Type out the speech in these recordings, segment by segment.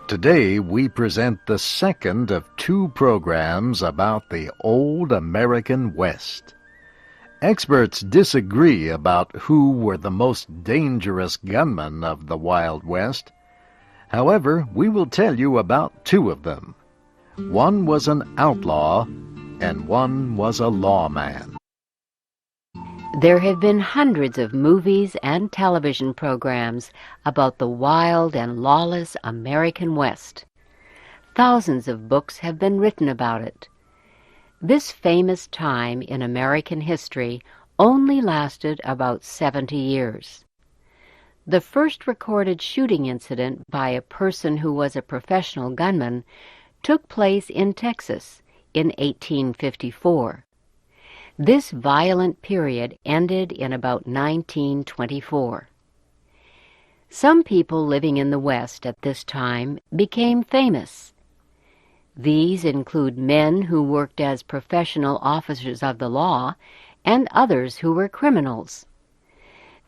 Today we present the second of two programs about the old American West. Experts disagree about who were the most dangerous gunmen of the Wild West. However, we will tell you about two of them. One was an outlaw, and one was a lawman. There have been hundreds of movies and television programs about the wild and lawless American West. Thousands of books have been written about it. This famous time in American history only lasted about 70 years. The first recorded shooting incident by a person who was a professional gunman took place in Texas in 1854. This violent period ended in about 1924. Some people living in the West at this time became famous. These include men who worked as professional officers of the law and others who were criminals.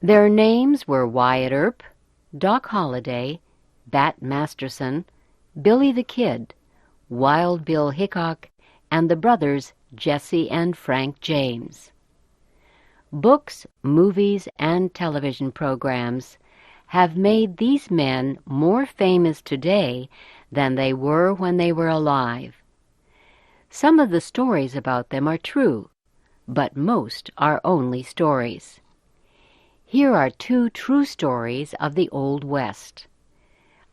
Their names were Wyatt Earp, Doc Holliday, Bat Masterson, Billy the Kid, Wild Bill Hickok, and the brothers Jesse and Frank James. Books, movies, and television programs have made these men more famous today than they were when they were alive. Some of the stories about them are true, but most are only stories. Here are two true stories of the Old West.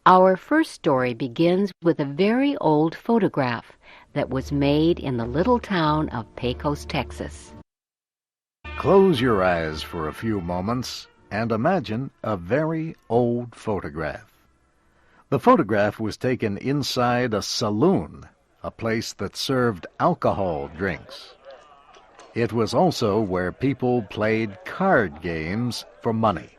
Our first story begins with a very old photograph that was made in the little town of Pecos, Texas. Close your eyes for a few moments and imagine a very old photograph. The photograph was taken inside a saloon, a place that served alcohol drinks. It was also where people played card games for money.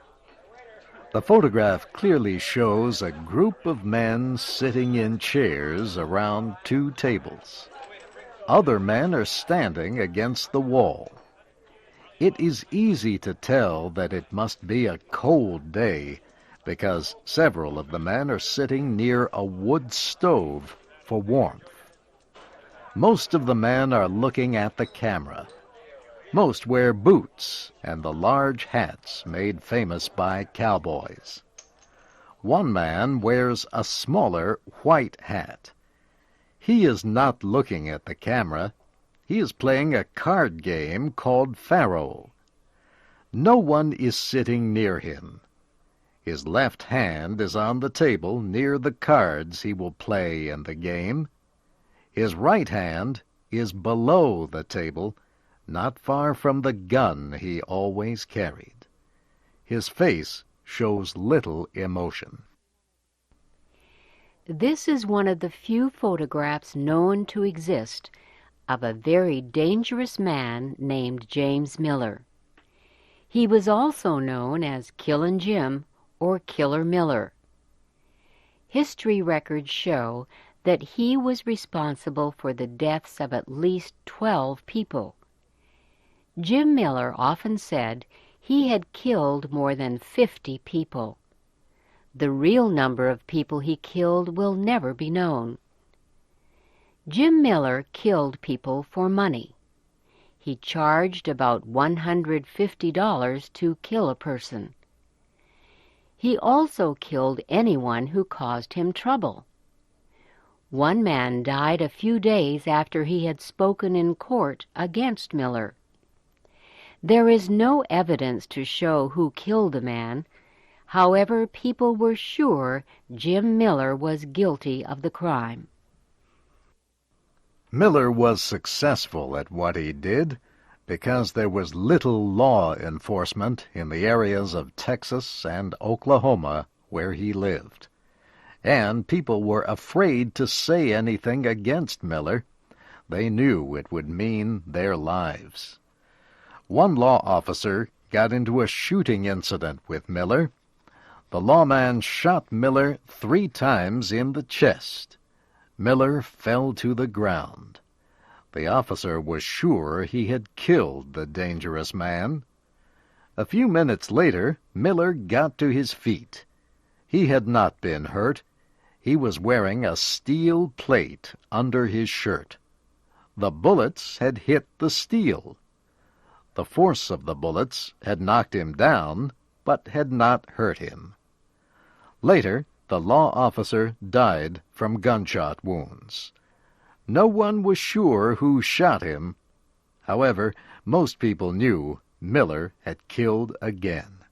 The photograph clearly shows a group of men sitting in chairs around two tables. Other men are standing against the wall. It is easy to tell that it must be a cold day because several of the men are sitting near a wood stove for warmth. Most of the men are looking at the camera. Most wear boots and the large hats made famous by cowboys. One man wears a smaller white hat. He is not looking at the camera. He is playing a card game called faro. No one is sitting near him. His left hand is on the table near the cards he will play in the game. His right hand is below the table, not far from the gun he always carried. His face shows little emotion. This is one of the few photographs known to exist of a very dangerous man named James Miller. He was also known as Killin' Jim or Killer Miller. History records show that he was responsible for the deaths of at least 12 people. Jim Miller often said he had killed more than 50 people. The real number of people he killed will never be known. Jim Miller killed people for money. He charged about $150 to kill a person. He also killed anyone who caused him trouble. One man died a few days after he had spoken in court against Miller. There is no evidence to show who killed the man. However, people were sure Jim Miller was guilty of the crime. Miller was successful at what he did because there was little law enforcement in the areas of Texas and Oklahoma where he lived. And people were afraid to say anything against Miller. They knew it would mean their lives. One law officer got into a shooting incident with Miller. The lawman shot Miller 3 times in the chest. Miller fell to the ground. The officer was sure he had killed the dangerous man. A few minutes later, Miller got to his feet. He had not been hurt. He was wearing a steel plate under his shirt. The bullets had hit the steel. The force of the bullets had knocked him down, but had not hurt him. Later, the law officer died from gunshot wounds. No one was sure who shot him. However, most people knew Miller had killed again.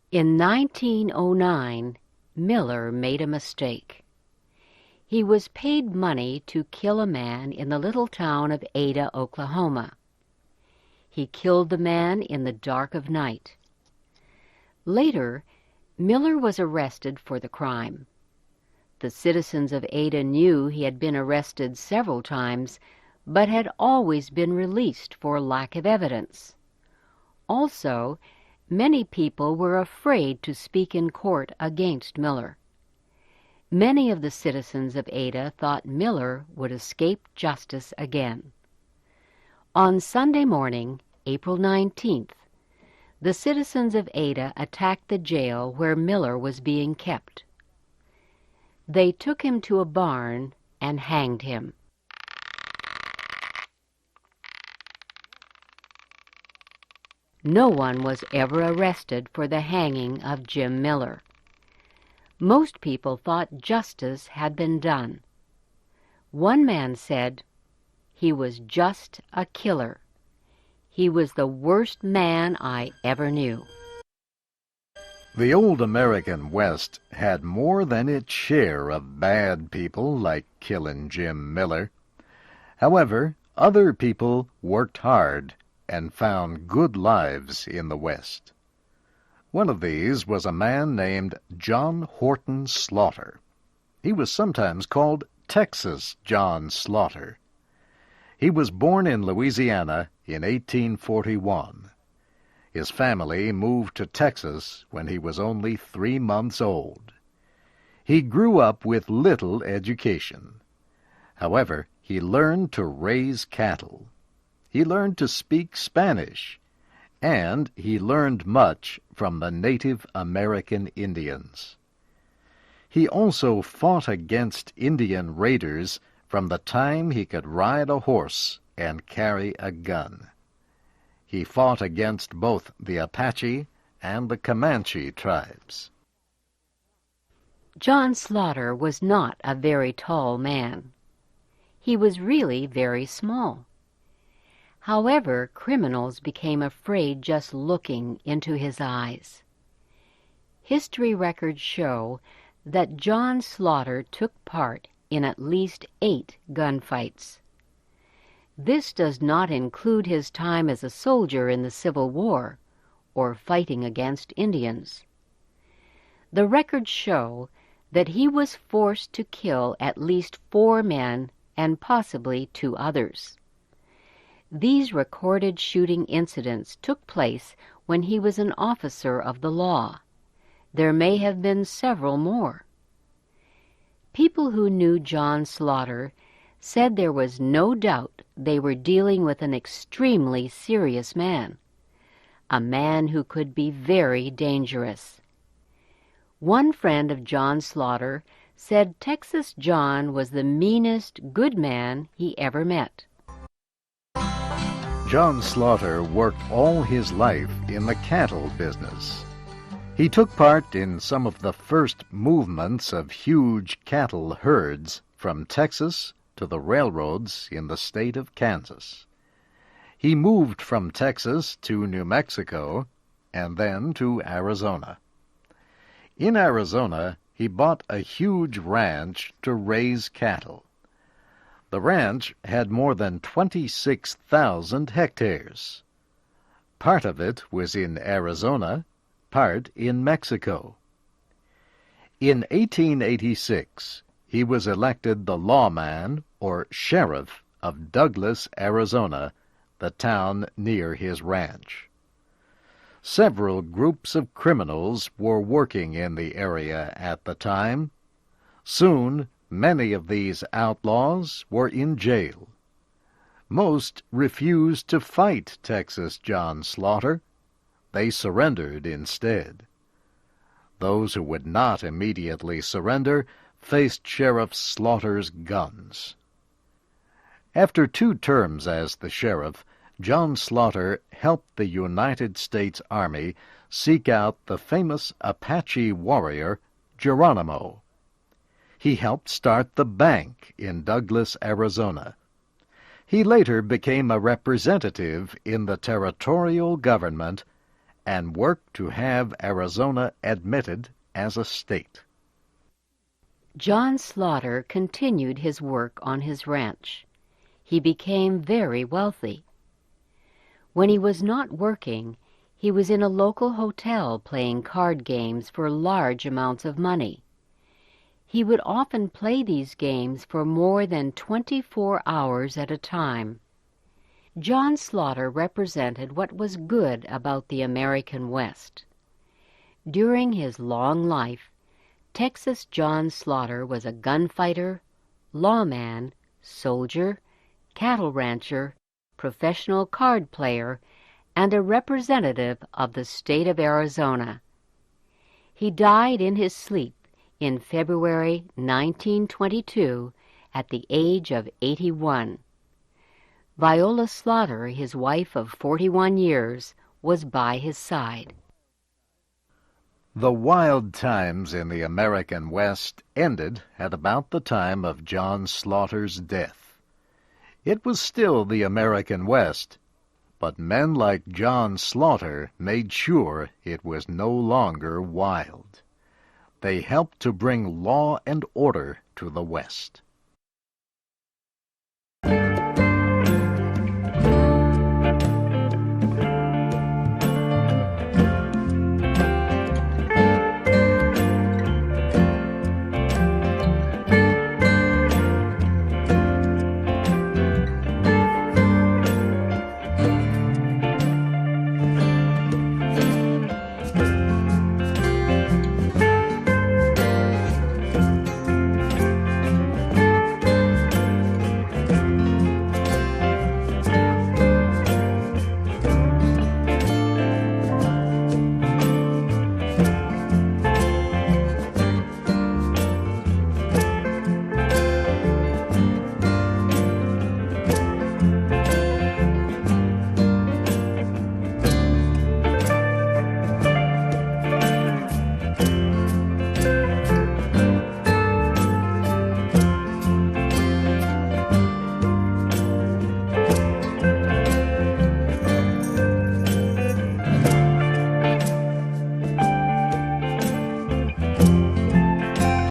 In 1909, Miller made a mistake. He was paid money to kill a man in the little town of Ada, Oklahoma. He killed the man in the dark of night. Later, Miller was arrested for the crime. The citizens of Ada knew he had been arrested several times, but had always been released for lack of evidence. Also, many people were afraid to speak in court against Miller. Many of the citizens of Ada thought Miller would escape justice again. On Sunday morning, April 19th, the citizens of Ada attacked the jail where Miller was being kept. They took him to a barn and hanged him. No one was ever arrested for the hanging of Jim Miller. Most people thought justice had been done. One man said, "He was just a killer. He was the worst man I ever knew." The old American West had more than its share of bad people like killin' Jim Miller. However, other people worked hard and found good lives in the West. One of these was a man named John Horton Slaughter. He was sometimes called Texas John Slaughter. He was born in Louisiana in 1841. His family moved to Texas when he was only 3 months old. He grew up with little education. However, he learned to raise cattle. He learned to speak Spanish, and he learned much from the Native American Indians. He also fought against Indian raiders from the time he could ride a horse and carry a gun. He fought against both the Apache and the Comanche tribes. John Slaughter was not a very tall man. He was really very small. However, criminals became afraid just looking into his eyes. History records show that John Slaughter took part in at least 8 gunfights. This does not include his time as a soldier in the Civil War or fighting against Indians. The records show that he was forced to kill at least 4 men and possibly 2 others. These recorded shooting incidents took place when he was an officer of the law. There may have been several more. People who knew John Slaughter said there was no doubt they were dealing with an extremely serious man, a man who could be very dangerous. One friend of John Slaughter said Texas John was the meanest good man he ever met. John Slaughter worked all his life in the cattle business. He took part in some of the first movements of huge cattle herds from Texas to the railroads in the state of Kansas. He moved from Texas to New Mexico and then to Arizona. In Arizona, he bought a huge ranch to raise cattle. The ranch had more than 26,000 hectares. Part of it was in Arizona, part in Mexico. In 1886, he was elected the lawman or sheriff of Douglas, Arizona, the town near his ranch. Several groups of criminals were working in the area at the time. Soon, many of these outlaws were in jail. Most refused to fight Texas John Slaughter. They surrendered instead. Those who would not immediately surrender faced Sheriff Slaughter's guns. After 2 terms as the sheriff, John Slaughter helped the United States Army seek out the famous Apache warrior Geronimo. He helped start the bank in Douglas, Arizona. He later became a representative in the territorial government and worked to have Arizona admitted as a state. John Slaughter continued his work on his ranch. He became very wealthy. When he was not working, he was in a local hotel playing card games for large amounts of money. He would often play these games for more than 24 hours at a time. John Slaughter represented what was good about the American West. During his long life, Texas John Slaughter was a gunfighter, lawman, soldier, cattle rancher, professional card player, and a representative of the state of Arizona. He died in his sleep in February 1922 at the age of 81. Viola Slaughter, his wife of 41 years, was by his side. The wild times in the American West ended at about the time of John Slaughter's death. It was still the American West, but men like John Slaughter made sure it was no longer wild. They helped to bring law and order to the West.